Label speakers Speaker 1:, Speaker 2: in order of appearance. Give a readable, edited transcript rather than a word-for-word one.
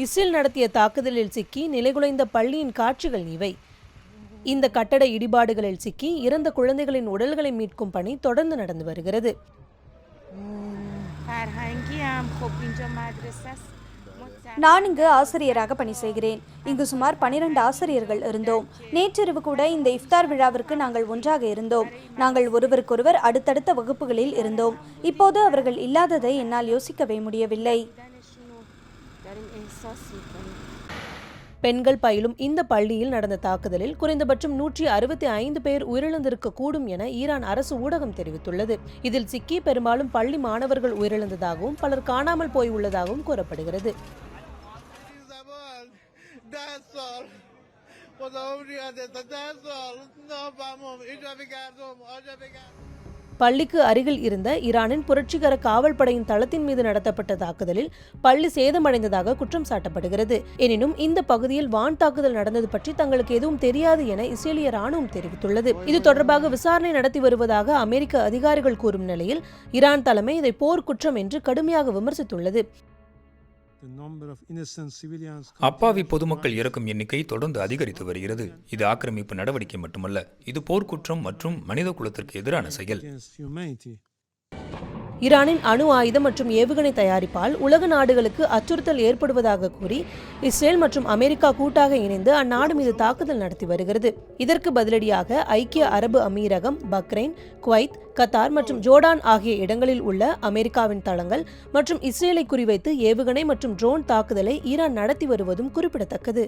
Speaker 1: Israel நடத்திய தாக்குதலில் சிக்கி நிலைகுலைந்த பள்ளியின் காட்சிகள் இவை. இந்த கட்டட இடிபாடுகளில் சிக்கி இறந்த குழந்தைகளின் உடல்களை மீட்கும் பணி தொடர்ந்து நடந்து வருகிறது.
Speaker 2: நான் இங்கு ஆசிரியராக பணி செய்கிறேன். இங்கு சுமார் 12 ஆசிரியர்கள் இருந்தோம். நேற்றிரவு கூட இந்த இஃப்தார் விழாவிற்கு நாங்கள் ஒன்றாக இருந்தோம். நாங்கள் ஒருவருக்கொருவர் அடுத்தடுத்த வகுப்புகளில் இருந்தோம். இப்போது அவர்கள் இல்லாததை என்னால் யோசிக்கவே முடியவில்லை.
Speaker 1: பெண்கள் பயிலும் இந்த பள்ளியில் நடந்த தாக்குதலில் குறைந்தபட்சம் 165 பேர் உயிரிழந்திருக்க கூடும் என ஈரான் அரசு ஊடகம் தெரிவித்துள்ளது. இதில் சிக்கி பெரும்பாலும் பள்ளி மாணவர்கள் உயிரிழந்ததாகவும் பலர் காணாமல் போய் உள்ளதாகவும் கூறப்படுகிறது. பள்ளிக்கு அருகில் இருந்த ஈரானின் புரட்சிகர காவல் படையின் தளத்தின் மீது நடத்தப்பட்ட தாக்குதலில் பள்ளி சேதமடைந்ததாக குற்றம் சாட்டப்படுகிறது. எனினும் இந்த பகுதியில் வான் தாக்குதல் நடந்தது பற்றி தங்களுக்கு எதுவும் தெரியாது என இஸ்ரேலிய ராணுவம் தெரிவித்துள்ளது. இது தொடர்பாக விசாரணை நடத்தி வருவதாக அமெரிக்க அதிகாரிகள் கூறும் நிலையில் ஈரான் தலைமை இதை போர்க்குற்றம் என்று கடுமையாக விமர்சித்துள்ளது.
Speaker 3: அப்பாவி பொதுமக்கள் இறக்கும் எண்ணிக்கை தொடர்ந்து அதிகரித்து வருகிறது. இது ஆக்கிரமிப்பு நடவடிக்கை மட்டுமல்ல, இது போர்க்குற்றம் மற்றும் மனித குலத்திற்கு எதிரான செயல்.
Speaker 1: ஈரானின் அணு ஆயுதம் மற்றும் ஏவுகணை தயாரிப்பால் உலக நாடுகளுக்கு அச்சுறுத்தல் ஏற்படுவதாக கூறி இஸ்ரேல் மற்றும் அமெரிக்கா கூட்டாக இணைந்து அந்நாடு மீது தாக்குதல் நடத்தி வருகிறது. இதற்கு பதிலடியாக ஐக்கிய அரபு அமீரகம், பக்ரைன், குவைத், கத்தார் மற்றும் ஜோர்டான் ஆகிய இடங்களில் உள்ள அமெரிக்காவின் தளங்கள் மற்றும் இஸ்ரேலை குறிவைத்து ஏவுகணை மற்றும் ட்ரோன் தாக்குதலை ஈரான் நடத்தி வருவதும் குறிப்பிடத்தக்கது.